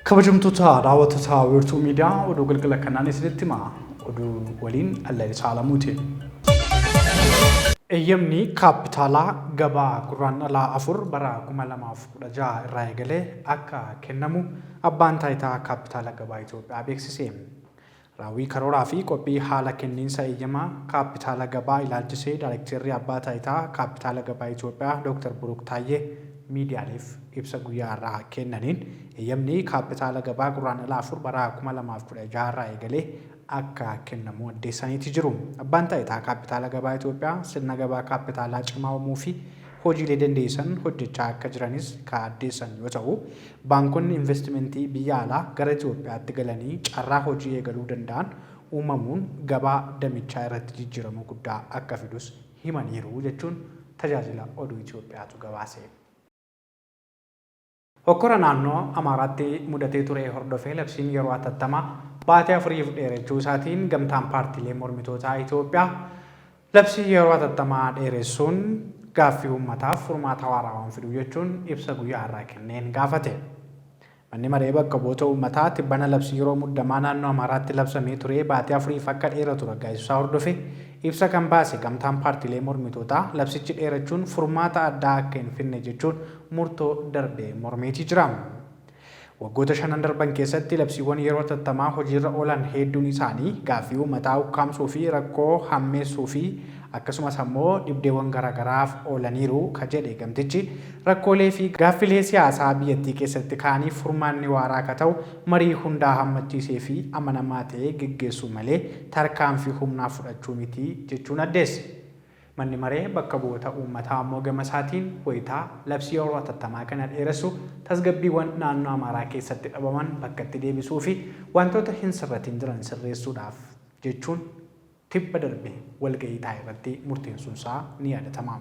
kabajamtoota daawwattoota wiirtuu miidiyaa oduu galgala kanaan isinitti himaa oduu waliin Allaa Saalamuuti. Eeyyamni kaapitaalaa gabaa gurraandhalaa 4 bara 2016 irraa eegalee akka kennamu abbaan taayitaa kaapitaala gabaa Itoophiyaa beeksise. Raawwii karooraa fi qophii haala kenniinsa eeyyamaa kaapitaala gabaa ilaalchisee Daayirektarri abbaa taayitaa kaapitaala gabaa Itoophiyaa Dr. Buruuk Taayyee miidiyaaleef ibsa guyyaa irraa kennaniin eeyyamni kaapitaala gabaa gurraandhalaa 4 bara 2016 irraa eegalee akka kennamu addeessaniiti jiru. Abbaan taayitaa kaapitaala gabaa Itoophiyaa sirna gabaa kaapitaalaa cimaa uumuu fi hojiilee dandeessan hojjechaa akka jiranis addeessan yoo ta'u, baankonni investimentii biyya alaa gara Itoophiyaatti galanii carraa hojii eegaluu danda'an uumamuun gabaa damichaa irratti jijjiirama guddaa akka fidus himaniiru jechuun tajaajila oduu Itoophiyaatu gabaase. Hokkora naannoo Amaaraatti mudatee ture hordofee labsiin yeroo hatattamaa baatii 4 dheerachuu isaatiin gamtaan paartiilee mormitootaa Itoophiyaa labsii yeroo hatattamaa dheeressuun gaaffii uummataaf furmaata waaraa fiduu jechuun ibsa guyyaa irraa kenneen gaafate. Manni maree bakka bu'oota uummataa tibbana labsii yeroo muddamaa naannoo Amaaraatti labsamee ture baatii 4 akka dheeratu raggaasisaa hordofee ibsa kan baase gamtaan paartiilee mormitootaa labsichi dheerachuun furmaata addaa akka hin finne jechuun murtoo darbee mormeetii jira. Waggoota 5 darban keessatti labsiiwwan yeroo hatattamaa hojiirra oolan hedduun isaanii gaaffii uummataa ukkaamsuu fi rakkoo hammeessuu fi akkasumas ammoo dhibdeewwan garaagaraaf oolaniiru ka jedhe gamtichi rakkoolee fi gaaffilee siyaasaa biyyattii keessatti kaaniif furmaanni waaraa akka ta'u marii hundaa hammachiisee fi amanamaa ta'ee geggeessuu malee tarkaanfii humnaa fudhachuu miti jechuun addeesse. Manni maree bakka bu'oota uummataa ammoo gama isaatiin wayitaa labsii yeroo hatattamaa kana dheeressu tasgabbiiwwan naannoo Amaaraa keessatti dhabaman bakkatti deebisuu fi wantoota hin sirratin jiran sirreessuudhaaf jechuun tibba darbe walgahii taa'e irratti murteessuunsaa ni yaadatama.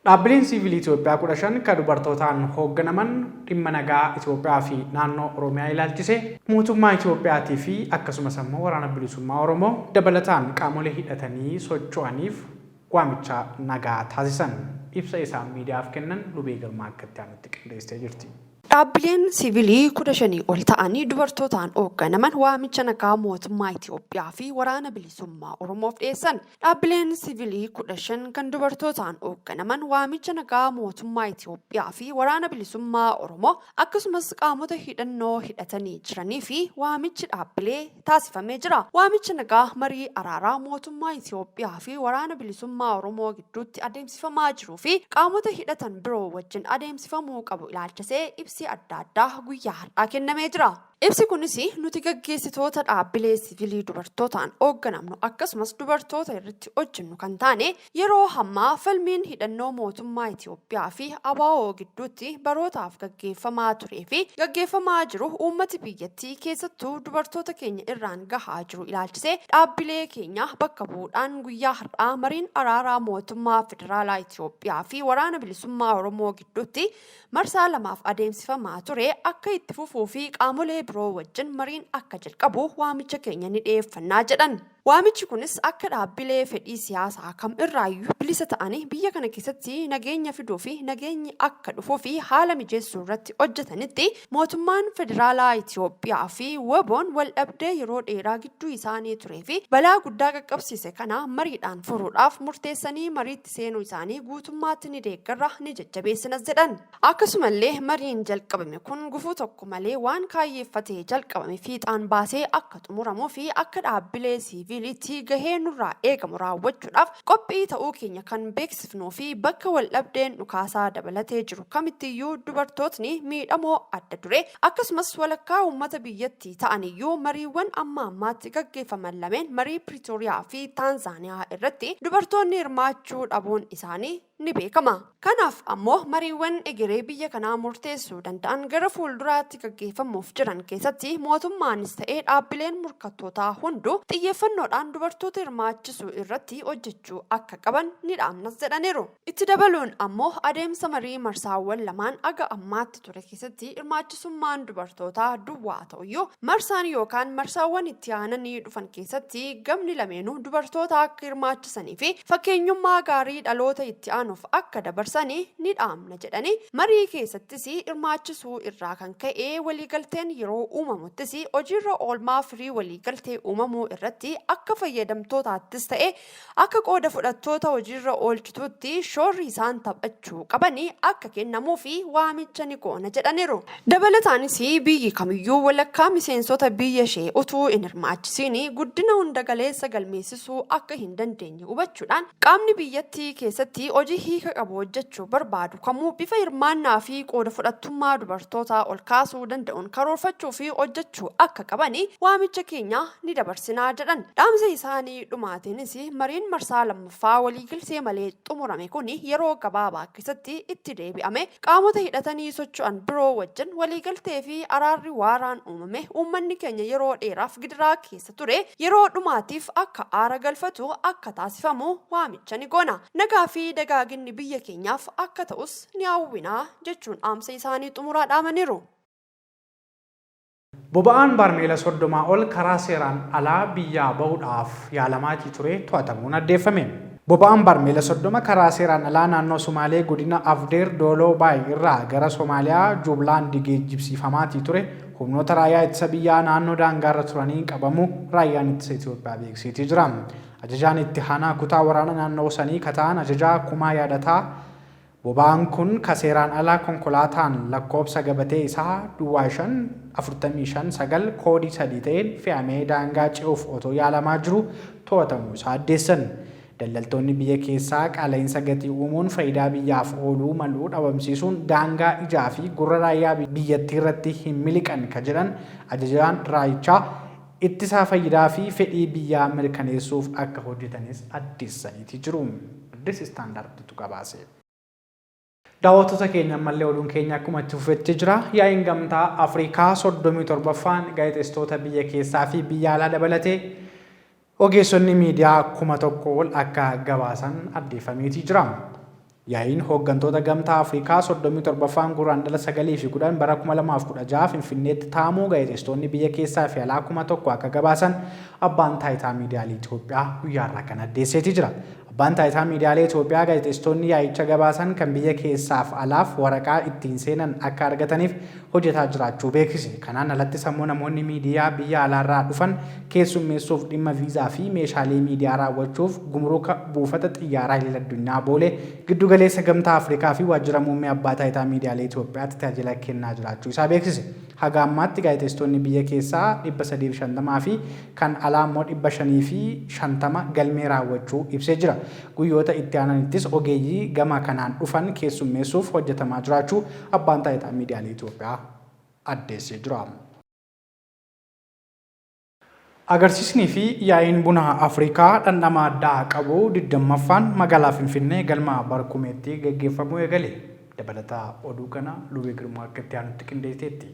Dhaabbileen siviilii Itoophiyaa 15 kan dubartootaan hoogganaman dhimma nagaa Itoophiyaa fi naannoo Oromiyaa ilaalchisee mootummaa Itoophiyaatii fi akkasumas ammoo waraana bilisummaa Oromoo dabalataan qaamolee hidhatanii socho'aniif waamicha nagaa taasisan. Ibsa isaan miidiyaaf kennan Lubee Girmaa akkatti aanutti qindeessitee jirti. Dhaabbileen siviilii 15 ol ta'anii dubartootaan hoogganaman waamicha nagaa mootummaa Itoophiyaa fi waraana bilisummaa Oromoof dhiyeessan. Dhaabbileen siviilii 15 kan dubartootaan hoogganaman waamicha nagaa mootummaa Itoophiyaa fi waraana bilisummaa Oromoo akkasumas qaamota hidhannoo hidhatanii jiranii fi waamichi dhaabbilee taasifamee jira. Waamicha nagaa marii araaraa mootummaa Itoophiyaa fi waraana bilisummaa Oromoo gidduutti adeemsifamaa jiruu fi qaamota hidhatan biroo wajjin adeemsifamuu qabu ilaalchisee ibsi adda addaa guyyaa har'aa kennamee jira. Ibsi kunis nuti gaggeessitoota dhaabbilee siviilii dubartootaan hoogganamnu akkasumas dubartoota irratti hojjennu kan taane yeroo hammaa falmiin hidhannoo mootummaa Itoophiyaa fi ABO gidduutti barootaaf gaggeeffamaa turee fi gaggeeffamaa jiru uummati biyyattii keessattuu dubartoota keenya irraan gahaa jiru ilaalchisee dhaabbilee keenya bakka bu'uudhaan guyyaa har'aa mariin araaraa mootummaa federaalaa Itoophiyaa fi waraana bilisummaa Oromoo gidduutti marsaa lamaaf adeemsifamaa ture akka itti fufuu fi qaamolee biroo wajjin mariin akka jalqabu waamicha keenya ni dhiyeeffannaa jedhan. Waamichi kunis akka dhaabbilee fedhii siyaasaa kam irraayyuu bilisa ta'anii biyya kana keessatti nageenya fiduu fi nageenyi akka dhufuu fi haala mijeessuu irratti hojjetanitti mootummaan federaalaa Itoophiyaa fi WBO'n wal dhabdee yeroo dheeraa gidduu isaanii turee fi balaa guddaa qaqqabsiise kana mariidhaan furuudhaaf murteessanii mariitti seenuu isaanii guutummaatti ni deeggarra ni jajjabeessinas jedhan. Akkasumallee mariin jalqabame kun gufuu tokko malee waan kaayyeeffatee jalqabame fiixaan baasee akka xumuramuu fi akka dhaabbilee siviiliitti gahee nurraa eegamu raawwachuudhaaf qophii ta'uu keenya kan beeksifnuu fi bakka wal dhabdeen dhukaasaa dabalatee jiru kamittiyyuu dubartootni miidhamoo adda duree akkasumas walakkaa uummata biyyattii ta'aniyyuu mariiwwan amma ammaatti gaggeeffaman lameen marii Piriitooriyaa fi Taanzaaniyaa irratti dubartoonni hirmaachuu dhabuun isaanii ni beekama. Kanaaf ammoo mariiwwan egeree biyya kanaa murteessuu danda'an gara fuulduraatti gaggeeffamuuf jiran keessatti mootummaanis ta'ee dhaabbileen morkattootaa hunduu xiyyeeffannoodhaan dubartoota hirmaachisuu irratti hojjechuu akka qaban ni dhaamnas jedhaniiru. Itti dabaluun ammoo adeemsa marii marsaawwan lamaan aga ammaatti ture keessatti hirmaachisummaan dubartootaa duwwaa ta'uyyuu marsaan yookaan marsaawwan itti aananii dhufan keessatti gamni lameenuu dubartoota akka hirmaachisanii fi fakkeenyummaa gaarii dhaloota itti aanu ittaanuuf akka dabarsanii ni dhaamna jedhanii marii keessattis hirmaachisuu irraa kan ka'e waliigalteen yeroo uumamuttis hojiirra oolmaa firii waliigaltee uumamuu irratti akka fayyadamtootaattis ta'e akka qooda fudhattoota hojiirra oolchituutti shoorri isaan taphachuu qabanii akka kennamuu fi waamicha ni goona jedhaniiru. Dabalataanis biyyi kamiyyuu walakkaa miseensota biyya ishee utuu hin hirmaachisiin guddina hunda galeessa galmeessisuu akka hin dandeenye hubachuudhaan qaamni biyyattii keessatti hojii hiika qabu hojjechuu barbaadu kamuu bifa hirmaannaa fi qooda fudhattummaa dubartootaa ol kaasuu danda'uun karoorfachuu fi hojjechuu akka qabanii waamicha keenya ni dabarsinaa jedhan. Dhaamsa isaanii dhumaatiinis mariin marsaa lammaffaa waliigaltee malee xumurame kun yeroo gabaabaa keessatti itti deebi'ame qaamota hidhatanii socho'an biroo wajjin waliigaltee fi araarri waaraan uumame uummanni keenya yeroo dheeraaf gidiraa keessa ture yeroo dhumaatiif akka aara galfatu akka taasifamu waamicha ni goona. Nagaa fi dagaaginni biyya keenyaaf akka ta'us ni hawwinaa jechuun dhaamsa isaanii xumuraa dhaamaniiru. Boba'aan barmeela 30 ol karaa seeraan alaa biyyaa bahuudhaaf yaalamaa ture to'atamuun addeeffame. Boba'aan barmeela 30 karaa seeraan alaa naannoo Somaalee godina Afdeer Dooloo Baay irraa gara Somaaliyaa Juublaand geejjibsiifamaa ture humnoota raayyaa ittisa biyyaa naannoo daangaarra turanii qabamu raayyaan ittisa Itoophiyaa beeksisee jira. Ajajaan itti aanaa kutaa waraana naannoo sanii kataan ajajaa Kumaa yaadataa boba'aan kun kaseeraan alaa konkolaataan lakkoobsa gabatee isaa Duwwaa 545 koodii 3 ta'een fe'amee daangaa ce'uuf otoo yaalamaa jiru to'atamuu isaa addeessan. Daldaltoonni biyya keessaa qaala'insa gatii uumuun faayidaa biyyaaf ooluu maluu dhabamsiisuun daangaa ijaa fi gurra raayyaa biyyattii irratti hin miliqan kan jedhan ajajaan raayichaa ittisaa faayidaa fi fedhii biyyaa mirkaneessuuf akka hojjetanis addeessaniiti jiru. Addis istaandaarditu qabaase. Daawwattoota keenya ammallee oduun keenya akkuma itti fufetti jira. Yaa'iin gamtaa Afrikaa 37ffaan gaazexeessitoota biyya keessaa fi biyya alaa dabalatee ogeessonni miidiyaa 1000 ol akka gabaasan addeeffameetii jira. Yaa'iin hooggantoota gamtaa Afrikaa 37ffaan guraandhala 9 fi 10 bara 2016 Finfinneetti taa'amuu gaazexeessitoonni biyya keessaa fi alaa 1000 akka gabaasan abbaan taayitaa miidiyaalee Itoophiyaa guyyaarraa kan addeesseetii jira. Abbaan taayitaa miidiyaalee Itoophiyaa gaazexeessitoonni yaa'icha gabaasan kan biyya keessaaf alaaf waraqaa ittiin seenan akka argataniif hojjetaa jiraachuu beeksise. Kanaan alatti sammuu namoonni miidiyaa biyya alaarraa dhufan keessummeessuuf dhimma viizaa fi meeshaalee miidiyaa raawwachuuf gumruka buufata xiyyaaraa idil-addunyaa Boolee giddugaleessa gamtaa Afrikaa fi waajjira muummee abbaa taayitaa miidiyaalee Itoophiyaatti tajaajila kennaa jiraachuu isaa beeksise. Haga ammaatti gaazexeessitoonni biyya keessaa 350 fi kan alaa immoo 550 galmee raawwachuu ibsee jira. Guyyoota itti aananittis ogeeyyii gama kanaan dhufan keessummeessuuf hojjetamaa jiraachuu abbaan taayitaa miidiyaalee Itoophiyaa addeessee jira. Agarsiisnii fi yaa'iin buna Afrikaa dhandhama addaa qabu 20ffaan magaalaa Finfinnee galma Barkumeetti gaggeeffamuu eegale. Dabalataa oduu kana Luwee Girmaa akka itti aanutti qindeesseetti.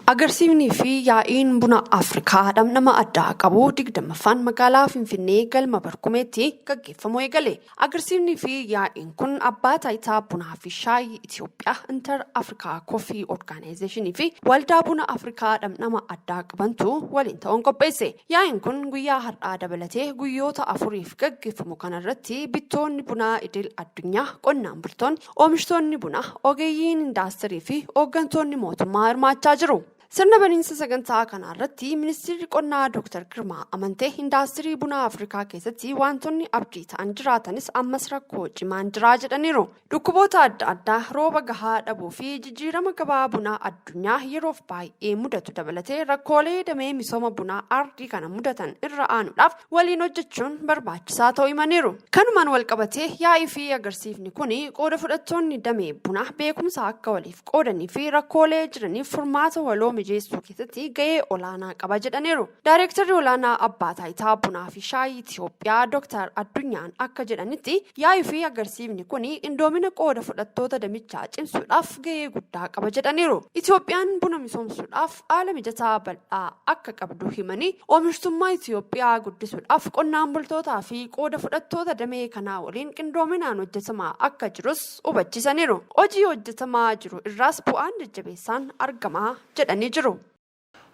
Agarsiifnii fi yaa'iin buna Afrikaa dhamdhama addaa qabu 20ffaan magaalaa Finfinnee galma Barkumeetti gaggeeffamuu eegale. Agarsiifnii fi yaa'iin kun abbaa taayitaa bunaa fi shaayii Itoophiyaa Inter Afrikaa Coffee Organization fi waldaa buna Afrikaa dhamdhama addaa qabantu waliin ta'uun qopheesse. Yaa'iin kun guyyaa har'aa dabalatee guyyoota 4f gaggeeffamu kanarratti bittoonni bunaa idil addunyaa, qonnaan bultoonni, oomishtoonni bunaa, ogeeyyiin indaastirii fi hooggantoonni mootummaa hirmaachaa jiru. Sirna baniinsa sagantaa kanarratti ministeerri qonnaa Dr. Girmaa Amantee indaastirii bunaa Afrikaa keessatti wantoonni abdii ta'an jiraatanis ammas rakkoo cimaan jiraa jedhaniiru. Dhukkuboota adda addaa rooba gahaa dhabuu fi jijjiirama gabaa bunaa addunyaa yeroof baay'ee mudatu dabalatee rakkoolee damee misooma bunaa ardii kana mudatan irra aanuudhaaf waliin hojjechuun barbaachisaa ta'uu himaniiru. Kanumaan walqabatee yaa'ii fi agarsiifni kun qooda fudhattoonni damee bunaa beekumsa akka waliif qoodanii fi rakkoolee jiraniif furmaata waloo mijeessuu keessatti gahee olaanaa qaba jedhaniiru. Daayirektarri olaanaa abbaa taayitaa bunaa fi shaayii Itoophiyaa Dr. Addunyaan akka jedhanitti yaa'ii fi agarsiifni kun indoomina qooda fudhattoota damichaa cimsuudhaaf gahee guddaa qaba jedhaniiru. Itoophiyaan buna misoomsuudhaaf haala mijataa bal'aa akka qabdu himanii oomishtummaa Itoophiyaa guddisuudhaaf qonnaan bultootaa fi qooda fudhattoota damee kanaa waliin qindoominaan hojjetamaa akka jirus hubachiisaniiru. Hojii hojjetamaa jiru irraas bu'aan jajjabeessaan argamaa jedhanii jiru.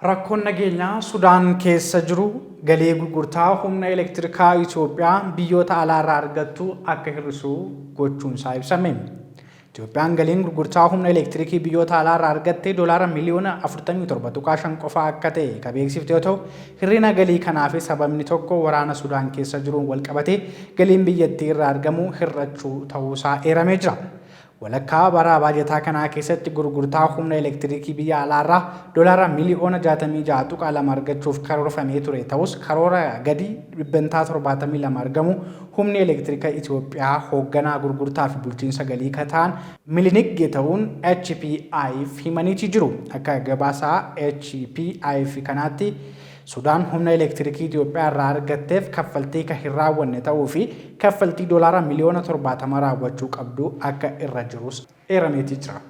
Rakkoon nageenyaa Sudaan keessa jiru galii gurgurtaa humna elektirikaa Itoophiyaa biyyoota alaarraa argattu akka hir'isu gochuun isaa ibsame. Itoophiyaan galiin gurgurtaa humna elektirikii biyyoota alaarraa argattee doolaara miliyoona 47.5 qofa akka ta'e kan beeksifte yoo ta'u, hir'ina galii kanaaf sababni tokko waraana Sudaan keessa jiruun wal qabatee galiin biyyattii irraa argamu hir'achuu ta'uusaa eeramee jira. Walakkaa bara baajataa kanaa keessatti gurgurtaa humna elektirikii biyya alaarraa doolaara miliyoona 66.2 argachuuf karoorfamee ture ta'us karoora gadi dhibbantaa 72 argamu humni elektirika Itoophiyaa hoogganaa gurgurtaa fi bulchiinsa galii kataan Milinik Geetawuun HPI'f himaniitii jiru. Akka gabaasaa HPI'f kanaatti Sudaan humna elektirikii Itoophiyaa irraa argatteef kaffaltii kan hin raawwanne ta'uu fi kaffaltii doolaara miliyoona 70 raawwachuu qabdu akka irra jirus eerameetii jira.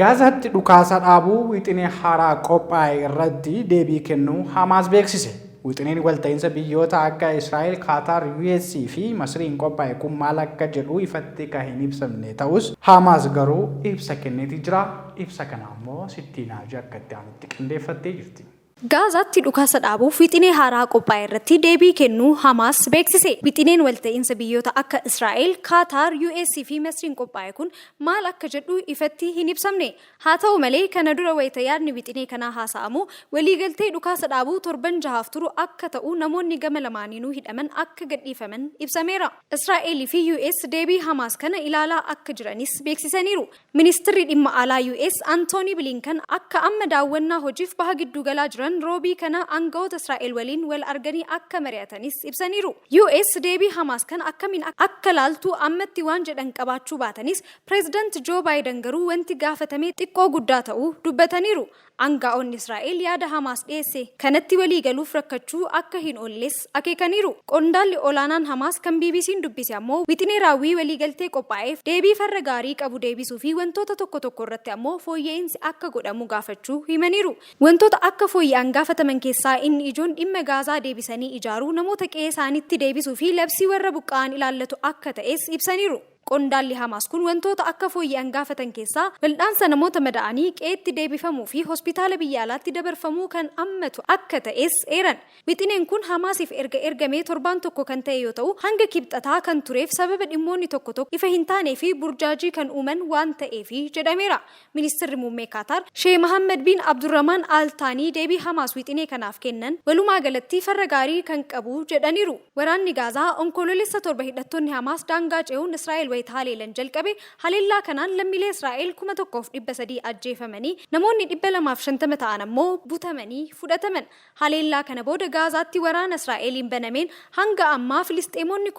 Gaazaatti dhukaasa dhaabuu wixinee haaraa qophaa'e irratti deebii kennuu Hamaas beeksise. Wixineen walta'iinsa biyyoota akka Israa'el, Qatar, US fi Masriin qophaa'e kun maal akka jedhu ifatti kan hin ibsamne ta'us Hamaas garuu ibsa kenneetii jira. Ibsa kana ammoo Sittiinaa Jakkatti aanutti qindeeffattee jirti. Gaazaatti dhukaasa dhaabuuf wixinee haaraa qophaa'e irratti deebii kennuu Hamaas beeksise. Wixineen walta'iinsa biyyoota akka Israa'el, Qatar, US fi Masriin qophaa'e kun maal akka jedhu ifatti hin ibsamne. Haa ta'u malee kana dura wayita yaadni wixinee kanaa haasa'amu waliigaltee dhukaasa dhaabuu torban 6 turu akka ta'u namoonni gama lamaaniinuu hidhaman akka gadhiifaman ibsameera. Israa'el fi US deebii Hamaas kana ilaalaa akka jiranis beeksisaniiru. Ministeerri dhimma alaa US Antooni Bilinkan akka amma daawwannaa hojiif baha giddu galaa jiran roobii kana aangawoota Israa'el waliin wal arganii akka mari'atanis ibsaniiru. US deebii Hamaas kana akkamiin akka laaltu ammatti waan jedhan qabaachuu baatanis Pireezidaanti Joo Baayiden garuu wanti gaafatame xiqqoo guddaa ta'uu dubbataniiru. Aangawoonni Israa'el yaada Hamaas dhiyeesse kanatti walii galuuf rakkachuu akka hin oolles akeekaniiru. Qondaalli olaanaan Hamaas kan BBC'n dubbise ammoo wixinee raawwii waliigaltee qophaa'eef deebii farra gaarii qabu deebisuu fi wantoota tokko irratti ammoo fooyya'insi akka godhamu gaafachuu himaniiru. Wantoota akka fooyya'an gaafataman keessaa inni ijoon dhimma Gaazaa deebisanii ijaaruu, namoota qe'ee isaaniitti deebisuu fi labsii warra buqqa'an ilaallatu akka ta'es ibsaniiru. Qondaalli Hamaas kun wantoota akka fooyya'an gaafatan keessaa wal'aansa namoota madaa'anii qe'eetti deebifamuu fi hospitaala biyya alaatti dabarfamuu kan ammatu akka ta'es eeran. Wixineen kun Hamaasiif ergamee torbaan tokko kan ta'e yoo ta'u hanga kibxataa kan tureef sababa dhimmoonni tokko ifa hin taanee fi burjaajii kan uuman waan ta'eef jedhameera. Ministeerri muummee Qatar Sheikh Mohammed bin Abdurrahman Al Thani deebii Hamaas wixinee kanaaf kennan walumaa galatti farra gaarii kan qabu jedhaniiru. Waraanni Gaazaa onkoloolessa 7 hidhattoonni Hamaas daangaa ce'uun Israa'el haleelan jalqabe haleellaa kanaan lammiilee Israa'el 1,300 ajjeefamanii namoonni 250 ta'an ammoo butamanii fudhataman. Haleellaa kana booda Gaazaatti waraana Israa'eliin banameen hanga ammaa Filisxeemonni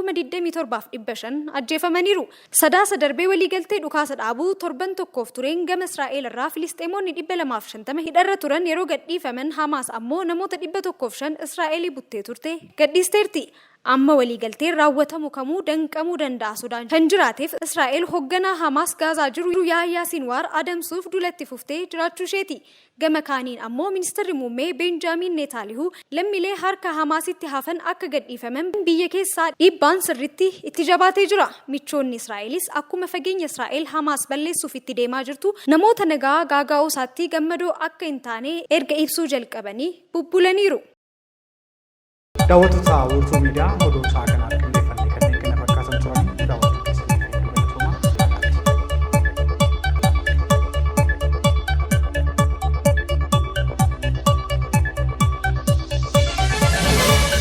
27,500 ajjeefamaniiru. Sadaasa darbee waliigaltee dhukaasa dhaabuu torban tokkoof tureen gama Israa'el irraa Filisxeemonni 250 hidharra turan yeroo gadhiifaman Hamaas ammoo namoota 105 Israa'elii buttee turte gadhiisteerti. Amma waliigalteen raawwatamu kamuu danqamuu danda'a Sudaan kan jiraateef Israa'el hoogganaa Hamaas Gaazaa jiru Yahyaa Sinwaar adamsuuf dulatti fuftee jiraachuu isheeti. Gama kaaniin ammoo ministeerri muummee Benjaamin Netanyahu lammiilee harka Hamaasitti hafan akka gadhiifaman biyya keessaa dhiibbaan sirriitti itti jabaatee jira. Michoonni Israa'elis akkuma fageenya Israa'el Hamaas balleessuuf itti deemaa jirtu namoota nagaa gaaga'uu isaatti gammadoo akka hin taane erga ibsuu jalqabanii bubbulaniiru. Daawwattoota Wurtuu Miidiyaa oduu